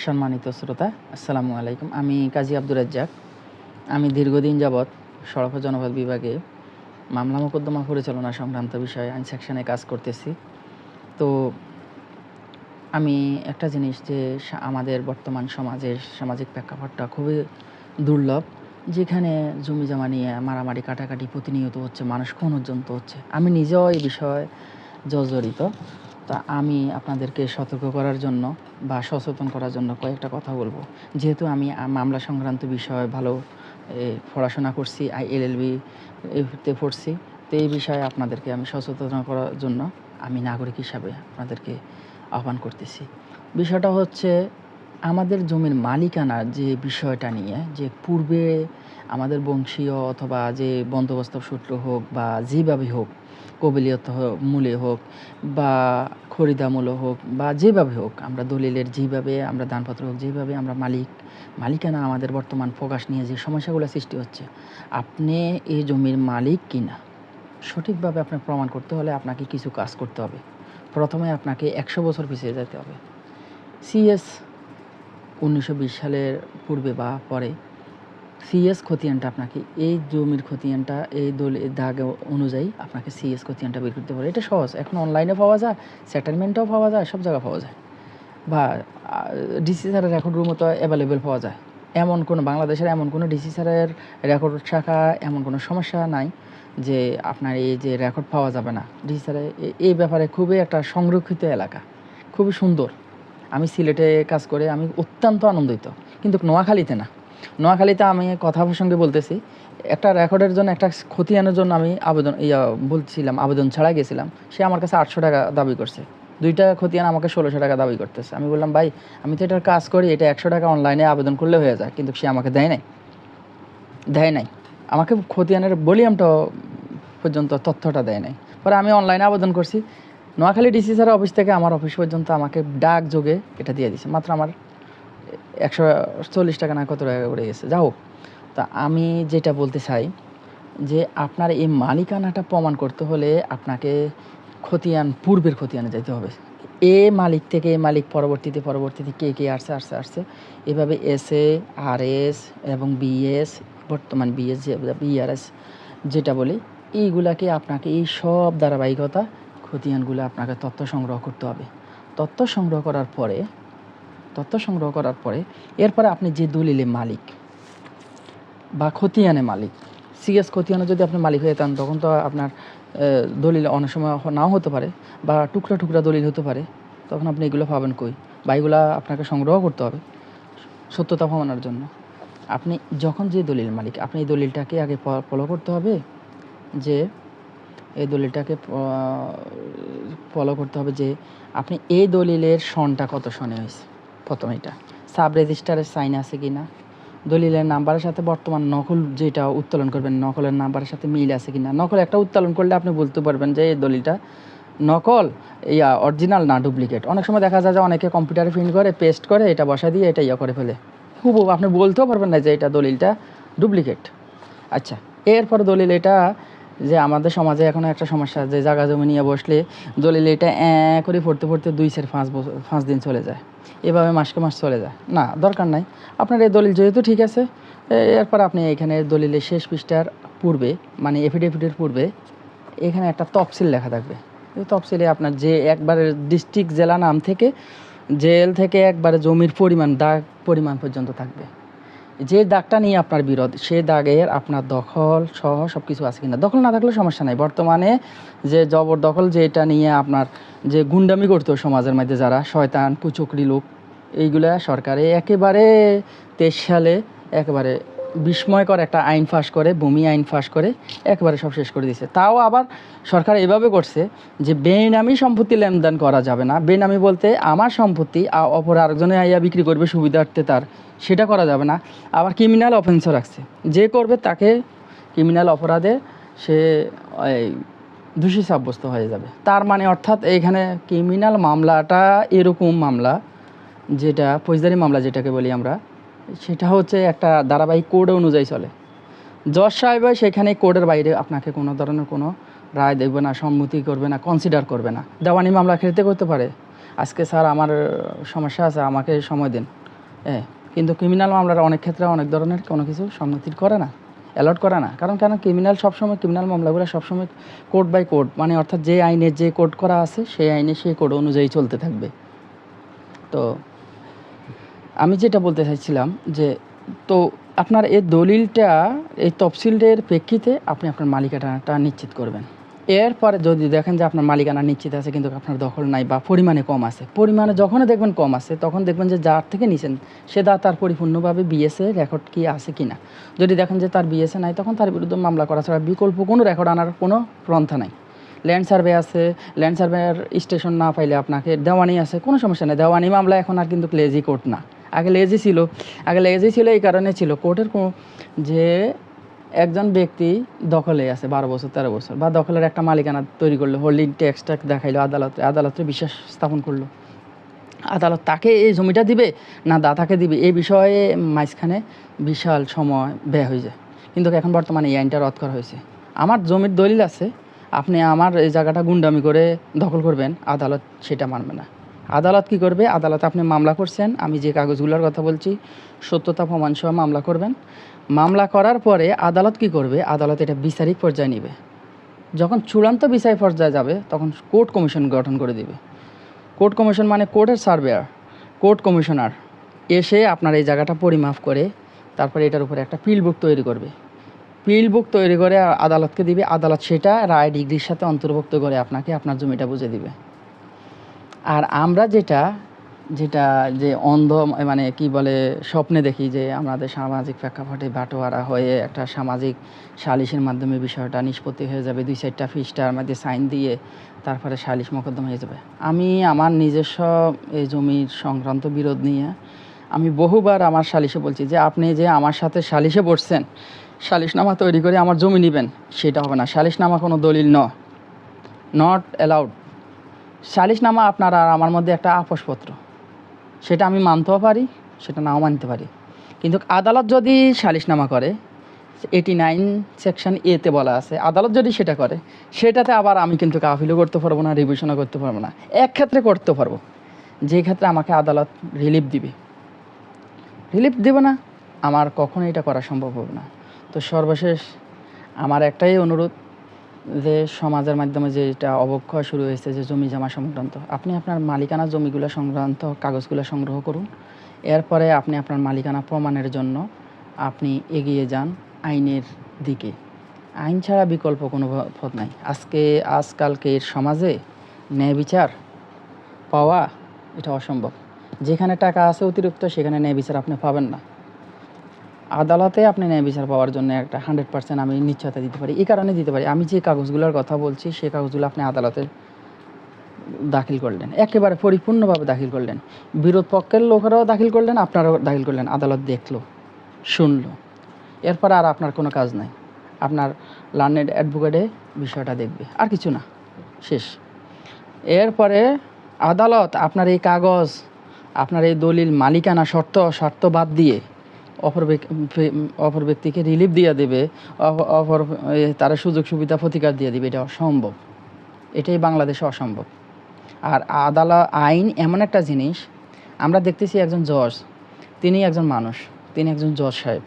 সম্মানিত শ্রোতা, আসসালামু আলাইকুম। আমি কাজী আব্দুর রাজ্জাক। আমি দীর্ঘদিন যাবৎ সড়ক ও জনপথ বিভাগে মামলা মোকদ্দমা পরিচালনা সংক্রান্ত বিষয়ে আইন সেকশনে কাজ করতেছি। তো আমি একটা জিনিস যে আমাদের বর্তমান সামাজিক প্রেক্ষাপটটা খুবই দুর্লভ, যেখানে জমি জমা নিয়ে মারামারি কাটাকাটি প্রতিনিয়ত হচ্ছে, মানুষ খুন পর্যন্ত হচ্ছে। আমি নিজেও এই বিষয়ে জর্জরিত। তা আমি আপনাদেরকে সতর্ক করার জন্য বা সচেতন করার জন্য কয়েকটা কথা বলবো। যেহেতু আমি মামলা সংক্রান্ত বিষয়ে ভালো পড়াশোনা করছি, LLB তে পড়ছি, তো এই বিষয়ে আপনাদেরকে আমি সচেতন করার জন্য আমি নাগরিক হিসাবে আপনাদেরকে আহ্বান করতেছি। বিষয়টা হচ্ছে আমাদের জমির মালিকানার যে বিষয়টা নিয়ে, যে পূর্বে আমাদের বংশীয় অথবা যে বন্দোবস্ত সূত্র হোক বা যেভাবে হোক, কবিলিয়ত মূলে হোক বা খরিদামূল্য হোক বা যেভাবে হোক, আমরা দলিলের যেভাবে আমরা দানপত্র হোক, যেভাবে আমরা মালিকানা আমাদের বর্তমান প্রকাশ নিয়ে যে সমস্যাগুলো সৃষ্টি হচ্ছে, আপনি এই জমির মালিক কিনা সঠিকভাবে আপনার প্রমাণ করতে হলে আপনাকে কিছু কাজ করতে হবে। প্রথমে আপনাকে 100 বছর পিছিয়ে যেতে হবে। CS 1920 সালের পূর্বে বা পরে CS খতিয়ানটা আপনাকে, এই জমির খতিয়ানটা এই দাগ অনুযায়ী আপনাকে CS খতিয়ানটা বের করতে পারে। এটা সহজ, এখন অনলাইনে পাওয়া যায়, সেটেলমেন্টও পাওয়া যায়, সব জায়গায় পাওয়া যায়, বা ডিসি স্যারের রেকর্ডের মতো অ্যাভেলেবেল পাওয়া যায়। বাংলাদেশের এমন কোনো ডিসি স্যারের রেকর্ড শাখা এমন কোনো সমস্যা নাই যে আপনার এই যে রেকর্ড পাওয়া যাবে না। ডিসি স্যারের এই ব্যাপারে খুবই একটা সংরক্ষিত এলাকা, খুবই সুন্দর। আমি সিলেটে কাজ করে আমি অত্যন্ত আনন্দিত, কিন্তু নোয়াখালীতে না। নোয়াখালীতে আমি কথা প্রসঙ্গে বলতেছি, একটা রেকর্ডের জন্য, একটা খতিয়ানের জন্য আমি আবেদন ছাড়া গেছিলাম। সে আমার কাছে 800 টাকা দাবি করছে। 2টা খতিয়ান আমাকে 1600 টাকা দাবি করতেছে। আমি বললাম, ভাই আমি তো এটার কাজ করি, এটা 100 টাকা অনলাইনে আবেদন করলে হয়ে যায়, কিন্তু সে আমাকে দেয় নাই। আমাকে খতিয়ানের ভলিউমটা পর্যন্ত তথ্যটা দেয় নাই। পরে আমি অনলাইনে আবেদন করছি, নোয়াখালী ডিসি স্যারের অফিস থেকে আমার অফিস পর্যন্ত আমাকে ডাক যোগে এটা দিয়ে দিছে। মাত্র আমার 140 টাকা না কত টাকা করে গেছে। যা হোক, তা আমি যেটা বলতে চাই যে আপনার এই মালিকানাটা প্রমাণ করতে হলে আপনাকে পূর্বের খতিয়ানে যেতে হবে। এ মালিক থেকে এ মালিক পরবর্তীতে কে আসছে এভাবে SA, RS এবং BS, বর্তমান BS BRS যেটা বলি, এইগুলাকে আপনাকে এই সব ধারাবাহিকতা খতিয়ানগুলো আপনাকে তথ্য সংগ্রহ করতে হবে। তথ্য সংগ্রহ করার পরে এরপরে আপনি যে দলিলে মালিক বা খতিয়ানে মালিক, CS খতিয়ানে যদি আপনি মালিক হয়ে যান, তখন তো আপনার দলিল অনেক সময় নাও হতে পারে বা টুকরা দলিল হতে পারে। তখন আপনি এগুলো পাবেন কই? বা এগুলো আপনাকে সংগ্রহ করতে হবে সত্যতা প্রমাণের জন্য। আপনি যখন যে দলিল মালিক, আপনি এই দলিলটাকে আগে ফলো করতে হবে, যে এই দলিলটাকে ফলো করতে হবে যে আপনি এই দলিলের সনটা কত সনে হয়েছে। প্রথমে এটা সাব রেজিস্টারের সাইন আছে কি না, দলিলের নাম্বারের সাথে বর্তমান নকল যেটা উত্তোলন করবেন, নকলের নাম্বারের সাথে মিল আছে কি না। নকল একটা উত্তোলন করলে আপনি বলতে পারবেন যে এই দলিলটা নকল, অরিজিনাল না ডুপ্লিকেট। অনেক সময় দেখা যায় যে অনেকে কম্পিউটারে প্রিন্ট করে, পেস্ট করে, এটা বসা দিয়ে এটা করে ফেলে হুবহু, আপনি বলতেও পারবেন না যে এটা দলিলটা ডুপ্লিকেট। আচ্ছা, এরপর দলিল এটা, যে আমাদের সমাজে এখন একটা সমস্যা, যে জায়গা জমি নিয়ে বসলে দলিল এটা করে পড়তে 2-5 দিন চলে যায়, এভাবে মাসকে মাস চলে যায়। না, দরকার নাই। আপনার এই দলিল যেহেতু ঠিক আছে, এরপর আপনি এখানে দলিলের শেষ পৃষ্ঠার পূর্বে, মানে এফিডেভিটের পূর্বে, এখানে একটা তফসিল লেখা থাকবে। এই তফসিলে আপনার যে একবারে ডিস্ট্রিক্ট, জেলা নাম থেকে, জেল থেকে একবারে জমির দাগ পরিমাণ পর্যন্ত থাকবে। যে দাগটা নিয়ে আপনার বিরোধ, সে দাগের আপনার দখল সহ সব কিছু আছে কিনা। দখল না থাকলে সমস্যা নাই। বর্তমানে যে জবরদখল, যেটা নিয়ে আপনার যে গুন্ডামি করতো সমাজের মধ্যে, যারা শয়তান কুচক্রি লোক, এইগুলা সরকারে একেবারে 23 সালে একেবারে বিস্ময়কর একটা আইন পাস করে, ভূমি আইন পাস করে একেবারে সব শেষ করে দিয়েছে। তাও আবার সরকার এভাবে করছে যে বেনামি সম্পত্তি লেনদেন করা যাবে না। বেনামি বলতে আমার সম্পত্তি অপর আরেকজনে আইয়া বিক্রি করবে সুবিধার্থে তার, সেটা করা যাবে না। আবার ক্রিমিনাল অফেন্সও রাখছে, যে করবে তাকে ক্রিমিনাল অপরাধে সে দোষী সাব্যস্ত হয়ে যাবে। তার মানে অর্থাৎ এইখানে ক্রিমিনাল মামলাটা এরকম মামলা, যেটা ফৌজদারি মামলা যেটাকে বলি আমরা, সেটা হচ্ছে একটা ধারাবাহিক কোড অনুযায়ী চলে। জজ সাহেব সেখানে কোডের বাইরে আপনাকে কোনো ধরনের কোনো রায় দেবে না, সম্মতি করবে না, কনসিডার করবে না। দেওয়ানি মামলা ক্ষেত্রে করতে পারে, আজকে স্যার আমার সমস্যা আছে, আমাকে সময় দিন, হ্যাঁ, কিন্তু ক্রিমিনাল মামলার অনেক ক্ষেত্রে অনেক ধরনের কোনো কিছু সম্মতি করে না, অ্যালাউড করে না। কারণ ক্রিমিনাল মামলাগুলো সবসময় কোড বাই কোড, মানে অর্থাৎ যে আইনের যে কোড করা আছে সেই আইনে সেই কোড অনুযায়ী চলতে থাকবে। তো আমি যেটা বলতে চাইছিলাম যে, তো আপনার এই দলিলটা, এই তফসিলের প্রেক্ষিতে আপনি আপনার মালিকানাটা নিশ্চিত করবেন। এরপরে যদি দেখেন যে আপনার মালিকানা নিশ্চিত আছে কিন্তু আপনার দখল নাই বা পরিমাণে কম আছে, পরিমাণে যখনই দেখবেন কম আছে তখন দেখবেন যে যার থেকে নিছেন সে তার পরিপূর্ণভাবে বিএসএ রেকর্ড কি আছে কি না। যদি দেখেন যে তার বিএসএ নাই তখন তার বিরুদ্ধে মামলা করা ছাড়া বিকল্প কোনো রেকর্ড আনার কোনো পন্থা নাই। ল্যান্ড সার্ভে আছে, ল্যান্ড সার্ভের স্টেশন না পাইলে আপনাকে দেওয়ানি আছে, কোনো সমস্যা নেই। দেওয়ানি মামলা এখন আর কিন্তু লেজি কোর্ট না, আগে লেজি ছিল। এই কারণে ছিল কোর্টের যে একজন ব্যক্তি দখলে আছে 12 বছর 13 বছর, বা দখলের একটা মালিকানা তৈরি করলো, হোল্ডিং ট্যাক্সটা দেখাইলো আদালতে বিশ্বাস স্থাপন করলো, আদালত তাকে এই জমিটা দিবে না দাতাকে দিবে, এই বিষয়ে মাঝখানে বিশাল সময় ব্যয় হয়ে যায়। কিন্তু এখন বর্তমানে এই আইনটা রদ করা হয়েছে। আমার জমির দলিল আছে, আপনি আমার এই জায়গাটা গুন্ডামি করে দখল করবেন, আদালত সেটা মানবে না। আদালত কি করবে? আদালত আপনি মামলা করছেন, আমি যে কাগজগুলোর কথা বলছি সত্যতা প্রমাণ সহ মামলা করবেন। মামলা করার পরে আদালত কি করবে? আদালত এটা বিচারিক পর্যায়ে নেবে। যখন চূড়ান্ত বিচার পর্যায়ে যাবে তখন কোর্ট কমিশন গঠন করে দিবে। কোর্ট কমিশন মানে কোর্টের সার্ভেয়ার, কোর্ট কমিশনার এসে আপনার এই জায়গাটা পরিমাপ করে তারপরে এটার উপরে একটা পিল বুক তৈরি করবে। পিল বুক তৈরি করে আদালতকে দিবে, আদালত সেটা রায় ডিগ্রির সাথে অন্তর্ভুক্ত করে আপনাকে আপনার জমিটা বুঝে দিবে। আর আমরা যেটা যে অন্ধ, মানে কি বলে, স্বপ্নে দেখি যে আমাদের সামাজিক প্রেক্ষাপটে বাটোয়ারা হয়ে একটা সামাজিক সালিশের মাধ্যমে বিষয়টা নিষ্পত্তি হয়ে যাবে, 2-4টা পৃষ্ঠার মধ্যে সাইন দিয়ে তারপরে সালিশ মোকদ্দমা হয়ে যাবে। আমি আমার নিজস্ব এই জমির সংক্রান্ত বিরোধ নিয়ে আমি বহুবার আমার সালিশে বলছি যে আপনি যে আমার সাথে সালিশে বসছেন, সালিশনামা তৈরি করে আমার জমি নেবেন, সেটা হবে না। সালিশনামা কোনো দলিল নট অ্যালাউড। সালিশনামা আপনার আর আমার মধ্যে একটা আপোষপত্র, সেটা আমি মানতেও পারি, সেটা নাও মানতে পারি। কিন্তু আদালত যদি সালিশনামা করে, 89 সেকশন এতে বলা আছে, আদালত যদি সেটা করে, সেটাতে আবার আমি কিন্তু আপিলও করতে পারবো না, রিভিশনও করতে পারবো না। এক ক্ষেত্রে করতে পারবো, যে ক্ষেত্রে আমাকে আদালত রিলিফ দেবে না, আমার কখনো এটা করা সম্ভব হবে না। তো সর্বশেষ আমার একটাই অনুরোধ, যে সমাজের মাধ্যমে যেটা অবক্ষয় শুরু হয়েছে যে জমি জমা সংক্রান্ত, আপনি আপনার মালিকানা জমিগুলো সংক্রান্ত কাগজগুলো সংগ্রহ করুন। এরপরে আপনি আপনার মালিকানা প্রমাণের জন্য আপনি এগিয়ে যান আইনের দিকে। আইন ছাড়া বিকল্প কোনো পথ নাই। আজকালকের সমাজে ন্যায় বিচার পাওয়া এটা অসম্ভব। যেখানে টাকা আছে অতিরিক্ত, সেখানে ন্যায় বিচার আপনি পাবেন না। আদালতে আপনি ন্যায় বিচার পাওয়ার জন্য একটা 100% আমি নিশ্চয়তা দিতে পারি। এই কারণে দিতে পারি, আমি যে কাগজগুলোর কথা বলছি সেই কাগজগুলো আপনি আদালতে দাখিল করলেন, একেবারে পরিপূর্ণভাবে দাখিল করলেন, বিরোধ পক্ষের লোকেরাও দাখিল করলেন, আপনারাও দাখিল করলেন, আদালত দেখলো, শুনলো, এরপর আর আপনার কোনো কাজ নাই। আপনার লার্নেড অ্যাডভোকেটে বিষয়টা দেখবে, আর কিছু না, শেষ। এরপরে আদালত আপনার এই কাগজ, আপনার এই দলিল, মালিকানা শর্ত বাদ দিয়ে অপর ব্যক্তিকে রিলিফ দিয়ে দেবে, তারা সুযোগ সুবিধা প্রতিকার দিয়ে দেবে। এটা অসম্ভব, এটাই বাংলাদেশে অসম্ভব। আর আইন এমন একটা জিনিস, আমরা দেখতেছি একজন জজ, তিনি একজন মানুষ, তিনি একজন জজ সাহেব,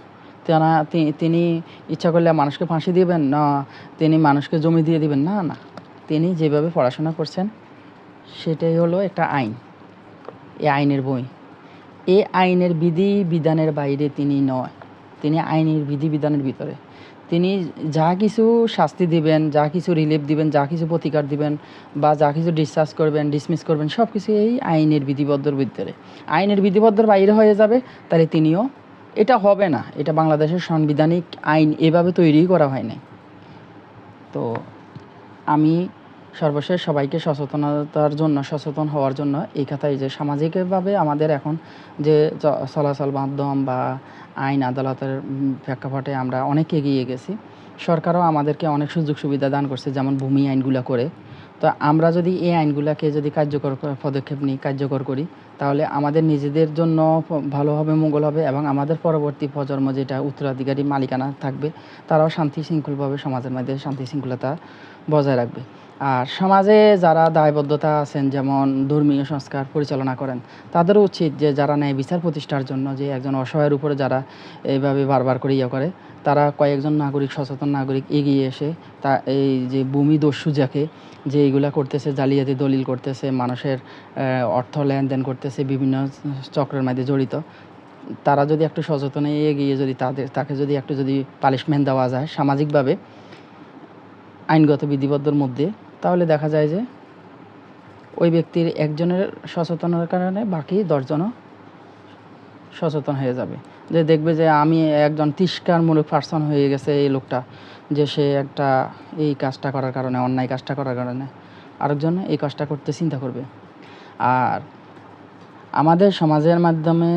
তিনি ইচ্ছা করলে মানুষকে ফাঁসি দিবেন না, তিনি মানুষকে জমি দিয়ে দিবেন না, তিনি যেভাবে পড়াশোনা করছেন সেটাই হলো একটা আইন, এই আইনের বই। এই আইনের বিধি বিধানের বাইরে তিনি নয়, তিনি আইনের বিধি বিধানের ভিতরে। তিনি যা কিছু শাস্তি দিবেন, যা কিছু রিলিফ দিবেন, যা কিছু প্রতিকার দিবেন, বা যা কিছু ডিসমিস করবেন, সব কিছু এই আইনের বিধিবদ্ধর ভিতরে। আইনের বিধিবদ্ধর বাইরে হয়ে যাবে, তাহলে তিনিও, এটা হবে না। এটা বাংলাদেশের সাংবিধানিক আইন এভাবে তৈরি করা হয়নি। তো আমি সর্বশেষ সবাইকে সচেতন হওয়ার জন্য এই কথাই, যে সামাজিকভাবে আমাদের এখন যে চলাচল মাধ্যম বা আইন আদালতের প্রেক্ষাপটে আমরা অনেক এগিয়ে গেছি। সরকারও আমাদেরকে অনেক সুযোগ সুবিধা দান করছে, যেমন ভূমি আইনগুলো করে। তো আমরা যদি এই আইনগুলোকে যদি পদক্ষেপ নিই, কার্যকর করি, তাহলে আমাদের নিজেদের জন্য ভালো হবে, মঙ্গল হবে, এবং আমাদের পরবর্তী প্রজন্ম যেটা উত্তরাধিকারী মালিকানা থাকবে, তারাও শান্তি শৃঙ্খলভাবে সমাজের মধ্যে শান্তি শৃঙ্খলতা বজায় রাখবে। আর সমাজে যারা দায়বদ্ধতা আছেন, যেমন ধর্মীয় সংস্কার পরিচালনা করেন, তাদেরও উচিত যে যারা ন্যায় বিচার প্রতিষ্ঠার জন্য যে একজন অসহায়ের উপরে যারা এইভাবে বারবার করে করে, তারা কয়েকজন নাগরিক, সচেতন নাগরিক এগিয়ে এসে তা এই যে ভূমিদস্যু যাকে যে এইগুলা করতেছে, জালিয়াতি দলিল করতেছে, মানুষের অর্থ লেনদেন করতেছে, বিভিন্ন চক্রের মধ্যে জড়িত, তারা যদি একটু সচেতন এগিয়ে যদি তাকে যদি একটু যদি পানিশমেন্ট দেওয়া যায় সামাজিকভাবে আইনগত বিধিবদ্ধর মধ্যে, তাহলে দেখা যায় যে ওই ব্যক্তির একজনের সচেতনের কারণে বাকি 10 জনও সচেতন হয়ে যাবে। যে দেখবে যে আমি একজন তিরস্কারমূলক পার্সন হয়ে গেছে এই লোকটা, যে সে একটা এই কাজটা করার কারণে, অন্যায় কাজটা করার কারণে আরেকজন এই কাজটা করতে চিন্তা করবে। আর আমাদের সমাজের মাধ্যমে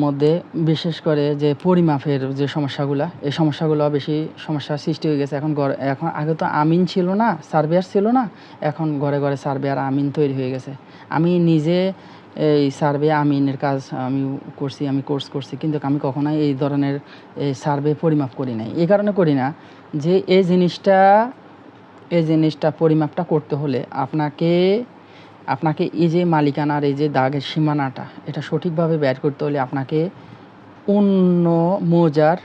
মধ্যে বিশেষ করে যে পরিমাপের যে সমস্যাগুলো, এই সমস্যাগুলো বেশি সমস্যার সৃষ্টি হয়ে গেছে। এখন আগে তো আমিন ছিল না, সার্ভেয়ার ছিল না, এখন ঘরে ঘরে সার্ভেয়ার আমিন তৈরি হয়ে গেছে। আমি নিজে এই সার্ভে আমিনের কাজ আমি কোর্স করছি, কিন্তু আমি কখনোই এই ধরনের সার্ভে পরিমাপ করি নাই। এই কারণে করি না যে এই জিনিসটা পরিমাপটা করতে হলে আপনাকে এই যে মালিকানার এই যে দাগের সীমানাটা, এটা সঠিকভাবে বের করতে হলে আপনাকে অন্য মৌজার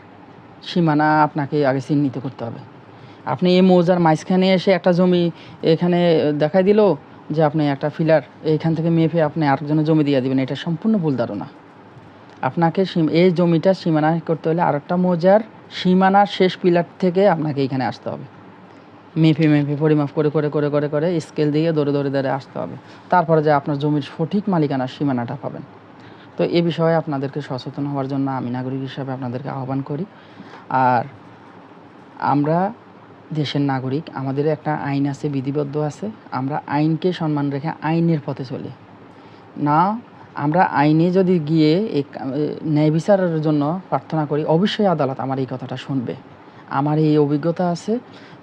সীমানা আপনাকে আগে চিহ্নিত করতে হবে। আপনি এই মৌজার মাঝখানে এসে একটা জমি এখানে দেখাই দিল যে আপনি একটা ফিলার এইখান থেকে মেপে আপনি আরেকজনের জমি দিয়ে দিবেন, এটা সম্পূর্ণ ভুল ধারণা। আপনাকে এই জমিটার সীমানা করতে হলে আরেকটা মৌজার সীমানার শেষ পিলার থেকে আপনাকে এইখানে আসতে হবে, মেপে পরিমাপ করে স্কেল দিয়ে ধরে আসতে হবে। তারপরে যে আপনার জমির সঠিক মালিকানার সীমানাটা পাবেন। তো এ বিষয়ে আপনাদেরকে সচেতন হওয়ার জন্য আমি নাগরিক হিসাবে আপনাদেরকে আহ্বান করি। আর আমরা দেশের নাগরিক, আমাদের একটা আইন আছে, বিধিবদ্ধ আছে। আমরা আইনকে সম্মান রেখে আইনের পথে চলি না। আমরা আইনে যদি গিয়ে ন্যায় বিচারের জন্য প্রার্থনা করি, অবশ্যই আদালত আমার এই কথাটা শুনবে। আমার এই অভিজ্ঞতা আছে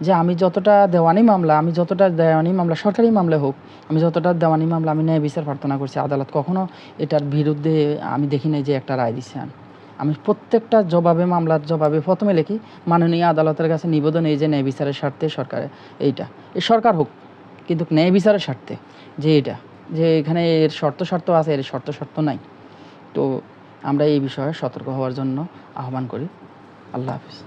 যে আমি যতটা দেওয়ানি মামলা সরকারি মামলা হোক, আমি যতটা দেওয়ানি মামলা আমি ন্যায় বিচার প্রার্থনা করছি, আদালত কখনো এটার বিরুদ্ধে আমি দেখি নাই যে একটা রায় দিচ্ছে। আমি প্রত্যেকটা মামলার জবাবে প্রথমে লিখি মাননীয় আদালতের কাছে নিবেদন এই যে ন্যায় বিচারের স্বার্থে এই সরকার হোক, কিন্তু ন্যায় বিচারের স্বার্থে যে যে এখানে এর শর্ত আছে, এর শর্ত নাই। তো আমরা এই বিষয়ে সতর্ক হওয়ার জন্য আহ্বান করি। আল্লাহ হাফিজ।